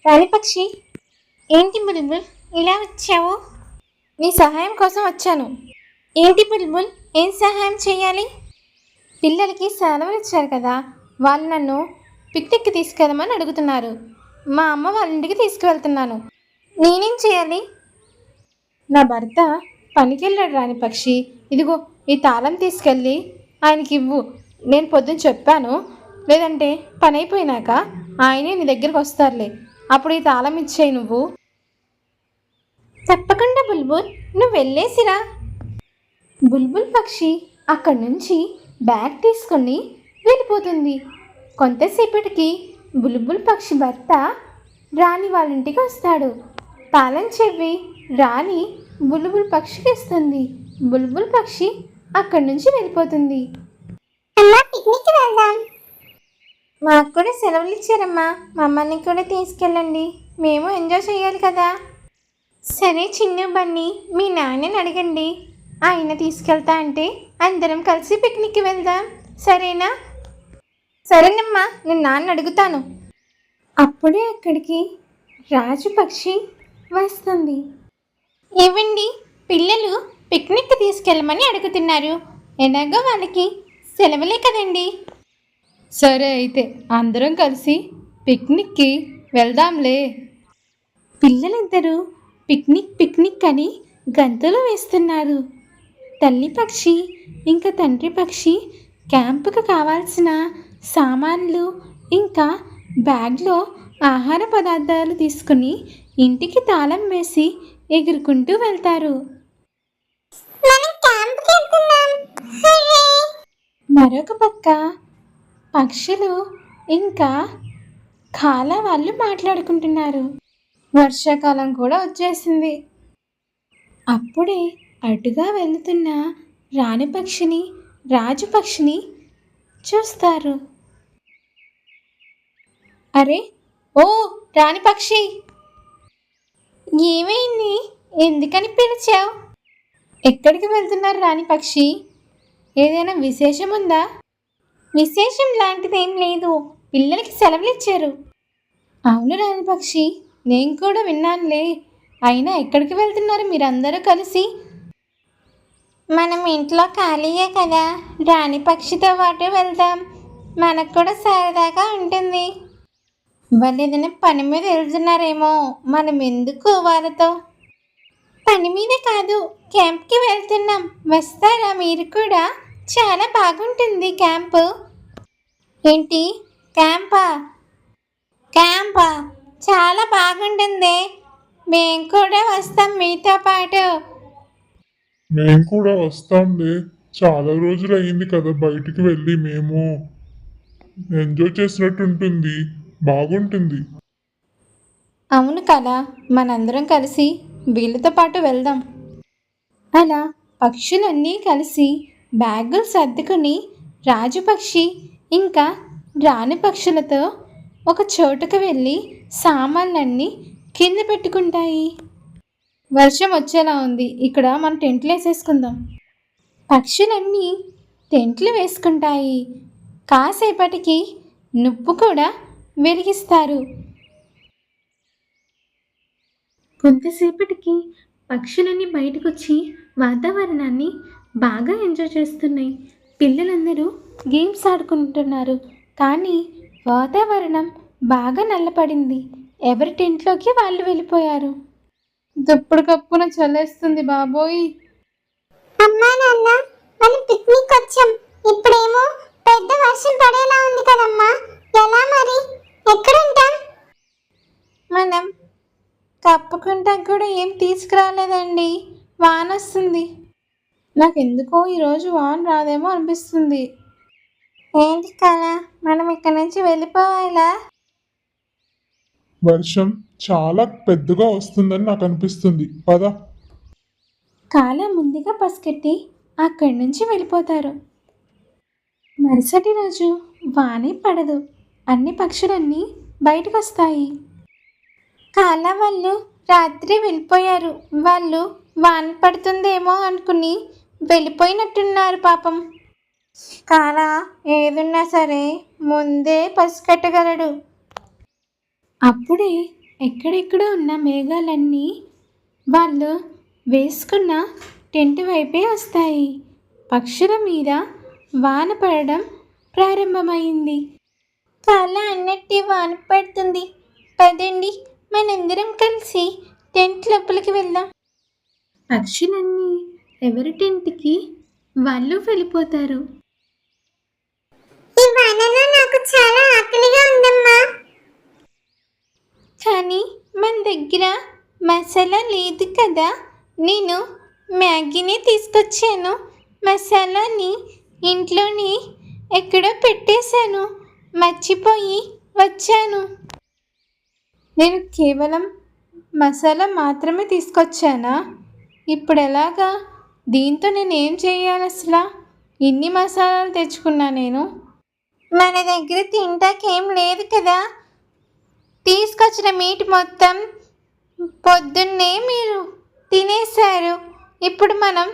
రాణిపక్షి, ఏంటి బుల్బుల్ ఇలా వచ్చావు? నీ సహాయం కోసం వచ్చాను. ఏంటి బుల్బుల్, ఏం సహాయం చేయాలి? పిల్లలకి సెలవులు ఇచ్చారు కదా, వాళ్ళు నన్ను పిక్నిక్కి తీసుకెళ్ళమని అడుగుతున్నారు. మా అమ్మ వాళ్ళ ఇంటికి తీసుకువెళ్తున్నాను. నేనేం చేయాలి? నా భర్త పనికెళ్ళాడు రాణిపక్షి. ఇదిగో ఈ తాళం తీసుకెళ్ళి ఆయనకి ఇవ్వు. నేను పొద్దున్న చెప్పాను, లేదంటే పని అయిపోయినాక ఆయనే నీ దగ్గరికి వస్తారులే. అప్పుడు ఈ తాళం ఇచ్చేయి నువ్వు. తప్పకుండా బుల్బుల్, నువ్వు వెళ్ళేసిరా. బుల్బుల్ పక్షి అక్కడి నుంచి బ్యాగ్ తీసుకొని వెళ్ళిపోతుంది. కొంతసేపటికి బుల్బుల్ పక్షి భర్త రాణి వాళ్ళ ఇంటికి వస్తాడు. తాళం చెవి రాణి బుల్బుల్ పక్షికి ఇస్తుంది. బుల్బుల్ పక్షి అక్కడి నుంచి వెళ్ళిపోతుంది. మాకు కూడా సెలవులు ఇచ్చారమ్మా, మమ్మల్ని కూడా తీసుకెళ్ళండి, మేము ఎంజాయ్ చేయాలి కదా. సరే చిన్ను బన్నీ, మీ నాన్నని అడగండి, ఆయన తీసుకెళ్తా అంటే అందరం కలిసి పిక్నిక్కి వెళ్దాం, సరేనా? సరేనమ్మా, నేను నాన్న అడుగుతాను. అప్పుడే అక్కడికి రాజు పక్షి వస్తుంది. ఏవండి, పిల్లలు పిక్నిక్కి తీసుకెళ్ళమని అడుగుతున్నారు. ఎలాగో వాళ్ళకి సెలవులే కదండి. సరే అయితే అందరం కలిసి పిక్నిక్కి వెళ్దాంలే. పిల్లలిద్దరూ పిక్నిక్ అని గంతులు వేస్తున్నారు. తల్లి పక్షి ఇంకా తండ్రి పక్షి క్యాంపుకు కావాల్సిన సామాన్లు ఇంకా బ్యాగ్లో ఆహార పదార్థాలు తీసుకుని ఇంటికి తాళం వేసి ఎగురుకుంటూ వెళ్తారు. మరొక పక్క పక్షులు ఇంకా కాల వాళ్ళు మాట్లాడుకుంటున్నారు. వర్షాకాలం కూడా వచ్చేసింది. అప్పుడే అటుగా వెళుతున్న రాణి పక్షిని రాజు పక్షిని చూస్తారు. అరే ఓ రాణి పక్షి, ఏమైంది? ఎందుకని పిలిచావు? ఎక్కడికి వెళ్తున్నారు రాణి పక్షి? ఏదైనా విశేషం ఉందా? విశేషం లాంటిదేం లేదు, పిల్లలకి సెలవులు ఇచ్చారు. అవును రాణి పక్షి, నేను కూడా విన్నానులే. అయినా ఎక్కడికి వెళ్తున్నారు మీరందరూ కలిసి? మనం ఇంట్లో ఖాళీయే కదా, రాణి పక్షితో పాటు వెళ్దాం, మనకు కూడా సరదాగా ఉంటుంది. వాళ్ళు ఏదైనా పని మీద వెళ్తున్నారేమో, మనం ఎందుకు వాళ్ళతో? పని మీద కాదు, క్యాంప్కి వెళ్తున్నాం, వస్తారా మీరు కూడా? చాలా బాగుంటుంది క్యాంపు. ఏంటి క్యాంపా? క్యాంపా చాలా బాగుంటుంది, మేము కూడా వస్తాం మీతో పాటు. మేము కూడా వస్తాంలే, చాలా రోజులు అయింది కదా బయటికి వెళ్ళి, మేము ఎంజాయ్ చేసినట్టు ఉంటుంది, బాగుంటుంది. అవును కదా, మనందరం కలిసి వీళ్ళతో పాటు వెళ్దాం. అలా పక్షులన్నీ కలిసి బ్యాగులు సర్దుకుని రాజు పక్షి ఇంకా రాణి పక్షులతో ఒక చోటుకు వెళ్ళి సామాన్లన్నీ కింద పెట్టుకుంటాయి. వర్షం వచ్చేలా ఉంది, ఇక్కడ మనం టెంట్లు వేసేసుకుందాం. పక్షులన్నీ టెంట్లు వేసుకుంటాయి. కాసేపటికి నువ్వు కూడా వెలిగిస్తారు. కొంతసేపటికి పక్షులన్నీ బయటకు వచ్చి వాతావరణాన్ని బాగా ఎంజాయ్ చేస్తున్నాయి. పిల్లలందరూ గేమ్స్ ఆడుకుంటున్నారు. కానీ వాతావరణం బాగా నల్లపడింది. ఎవరి టెంట్లోకి వాళ్ళు వెళ్ళిపోయారు. దుప్పుడు కప్పున చల్లేస్తుంది బాబోయ్. అమ్మా నాన్న, మనం పిక్నిక్ వచ్చాం, ఇప్పుడేమో పెద్ద వర్షం పడేలా ఉంది కదమ్మా, ఎలా మరి? ఎక్కడ ఉంటాం? మనం కప్పుకుంటాం కూడా ఏం తీసుకురాలేదండి, వాన వస్తుంది. నాకెందుకో ఈరోజు వాన రాదేమో అనిపిస్తుంది. ఏంటి కదా, మనం ఇక్కడ నుంచి వెళ్ళిపోవాలా? వర్షం చాలా పెద్దగా వస్తుందని నాకు అనిపిస్తుంది, పద. కాల ముందుగా పసిగట్టి అక్కడి నుంచి వెళ్ళిపోతారు. మరుసటి రోజు వానే పడదు. అన్ని పక్షులన్నీ బయటకు వస్తాయి. కాల వాళ్ళు రాత్రి వెళ్ళిపోయారు. వాళ్ళు వాన పడుతుందేమో అనుకుని వెళ్ళిపోయినట్టున్నారు పాపం. కాల ఏదున్నా సరే ముందే పసిగట్టగలడు. అప్పుడే ఎక్కడెక్కడో ఉన్న మేఘాలన్నీ వాళ్ళు వేసుకున్న టెంట్ వైపే వస్తాయి. పక్షుల మీద వాన పడడం ప్రారంభమైంది. కళ అన్నట్టే వాన పడుతుంది. పదండి, మనందరం కలిసి టెంట్ లోపలికి వెళ్దాం. పక్షులన్నీ ఎవరి టెంట్కి వాళ్ళు వెళ్ళిపోతారు. ఈ వానలో నాకు చాలా ఆకలిగా ఉందమ్మా. కానీ మన దగ్గర మసాలా లేదు కదా. నేను మ్యాగీని తీసుకొచ్చాను. మసాలాని ఇంట్లోని ఎక్కడో పెట్టేశాను. మర్చిపోయి వచ్చాను. నేను కేవలం మసాలా మాత్రమే తీసుకొచ్చానా? ఇప్పుడు ఎలాగా? దీంతో నేను ఏం చేయాలి అసలు? ఇన్ని మసాలాలు తెచ్చుకున్నా నేను. మన దగ్గర తింటాకేం లేదు కదా. తీసుకొచ్చిన మీట్ మొత్తం పొద్దున్నే మీరు తినేశారు. ఇప్పుడు మనం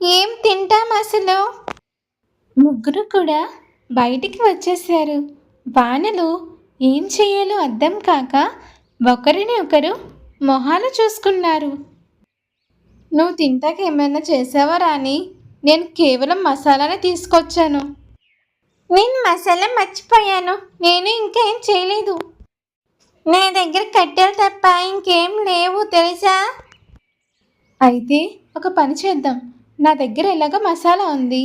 ఏం తింటాం అసలు? ముగ్గురు కూడా బయటికి వచ్చేసారు. వానలో ఏం చేయాలో అర్థం కాక ఒకరిని ఒకరు మొహాలు చూసుకున్నారు. నువ్వు తింటాక ఏమైనా చేసావా రాణి? నేను కేవలం మసాలానే తీసుకొచ్చాను. నేను మసాలా మర్చిపోయాను. నేను ఇంకా ఏం చేయలేదు. నా దగ్గర కట్టెలు తప్ప ఇంకేం లేవు తెలుసా? అయితే ఒక పని చేద్దాం. నా దగ్గర ఎలాగో మసాలా ఉంది.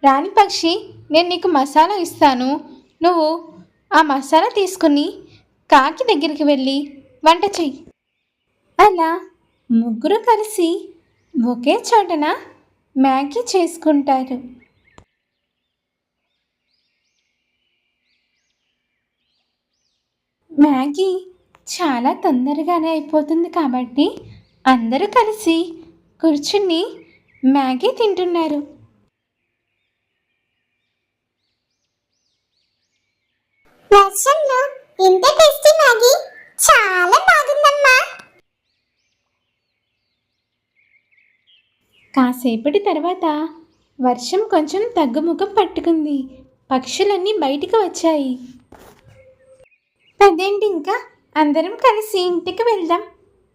రాణి పక్షి, నేను నీకు మసాలా ఇస్తాను. నువ్వు ఆ మసాలా తీసుకుని కాకి దగ్గరికి వెళ్ళి వంట చెయ్యి. అలా ముగ్గురు కలిసి ఒకే చోటన మ్యాగీ చేసుకుంటారు. మ్యాగీ చాలా తొందరగానే అయిపోతుంది కాబట్టి అందరూ కలిసి కూర్చుని మ్యాగీ తింటున్నారు. వర్షంలో ఇంత టేస్టీ మ్యాగీ చాలా బాగుందమ్మా. కాసేపటి తర్వాత వర్షం కొంచెం తగ్గుముఖం పట్టుకుంది. పక్షులన్నీ బయటికి వచ్చాయి. అదేంటి, ఇంకా అందరం కలిసి ఇంటికి వెళ్దాం.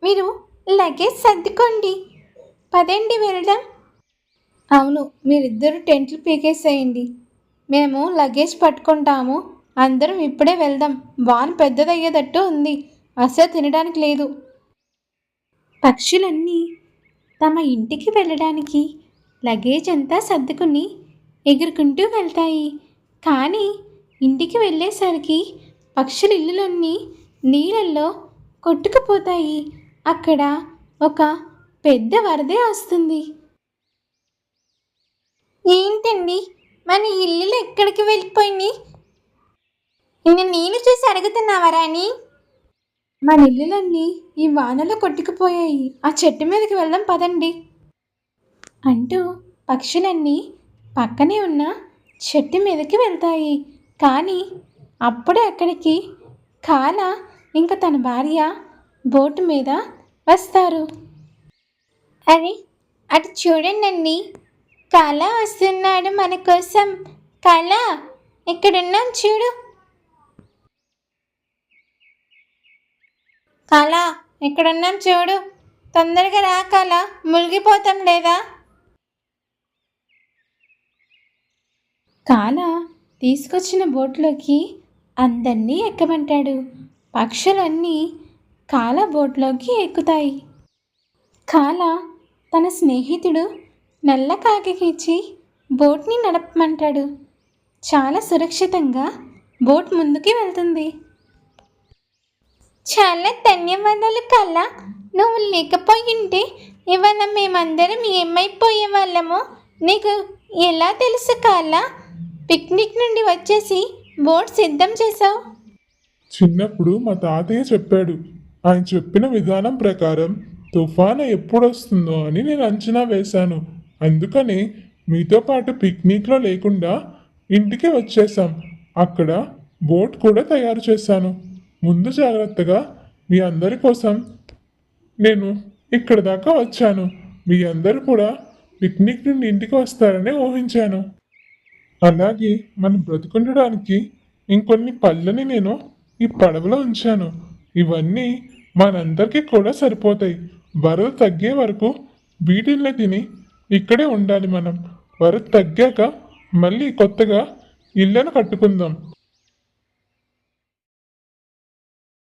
మీరు లగేజ్ సర్దుకోండి. పదండి వెళ్దాం. అవును, మీరిద్దరు టెంట్లు పీకేసేయండి. మేము లగేజ్ పట్టుకుంటాము. అందరం ఇప్పుడే వెళ్దాం. వాన పెద్దదయ్యేటట్టు ఉంది. అసలు తినడానికి లేదు. పక్షులన్నీ తమ ఇంటికి వెళ్ళడానికి లగేజ్ అంతా సర్దుకుని ఎగురుకుంటూ వెళ్తాయి. కానీ ఇంటికి వెళ్ళేసరికి పక్షుల ఇల్లులన్నీ నీళ్ళల్లో కొట్టుకుపోతాయి. అక్కడ ఒక పెద్ద వరదే వస్తుంది. ఏంటండి, మన ఇల్లులు ఎక్కడికి వెళ్ళిపోయినాయి? నేను చూసి అడుగుతున్నావా రాణి? మన ఇల్లులన్నీ ఈ వానలో కొట్టుకుపోయాయి. ఆ చెట్టు మీదకి వెళ్దాం పదండి అంటూ పక్షులన్నీ పక్కనే ఉన్న చెట్టు మీదకి వెళ్తాయి. కానీ అప్పుడే అక్కడికి కాల ఇంకా తన భార్య బోటు మీద వస్తారు. అరే, అటు చూడండి, కాల వస్తున్నాడు మన కోసం. కాల, ఇక్కడున్నాం చూడు. కాల, ఇక్కడున్నాం చూడు. తొందరగా రా కాల, మునిగిపోతాం లేదా? కాల తీసుకొచ్చిన బోట్లోకి అందరినీ ఎక్కమంటాడు. పక్షులన్నీ కాల బోట్లోకి ఎక్కుతాయి. కాల తన స్నేహితుడు నల్ల కాకికి ఇచ్చి బోట్ని నడపమంటాడు. చాలా సురక్షితంగా బోట్ ముందుకి వెళ్తుంది. చాలా ధన్యవాదాలు కాల. నువ్వు లేకపోయింటే ఇవాళ మేమందరం ఏమైపోయే వాళ్ళమో నీకు ఎలా తెలుసు కాల? పిక్నిక్ నుండి వచ్చేసి బోట్ సిద్ధం చేశావు. చిన్నప్పుడు మా తాతయ్య చెప్పాడు. ఆయన చెప్పిన విధానం ప్రకారం తుఫాను ఎప్పుడు వస్తుందో అని నేను అంచనా వేశాను. అందుకని మీతో పాటు పిక్నిక్లో లేకుండా ఇంటికి వచ్చేసాం. అక్కడ బోట్ కూడా తయారు చేశాను. ముందు జాగ్రత్తగా మీ అందరి కోసం నేను ఇక్కడ దాకా వచ్చాను. మీ అందరూ కూడా పిక్నిక్ నుండి ఇంటికి వస్తారని ఊహించాను. అలాగే మనం బ్రతుకుండడానికి ఇంకొన్ని పళ్ళని నేను ఈ పడవలో ఉంచాను. ఇవన్నీ మనందరికీ కూడా సరిపోతాయి. వరద తగ్గే వరకు వీటిల్ని తిని ఇక్కడే ఉండాలి మనం. వరద తగ్గాక మళ్ళీ కొత్తగా ఇళ్ళను కట్టుకుందాం.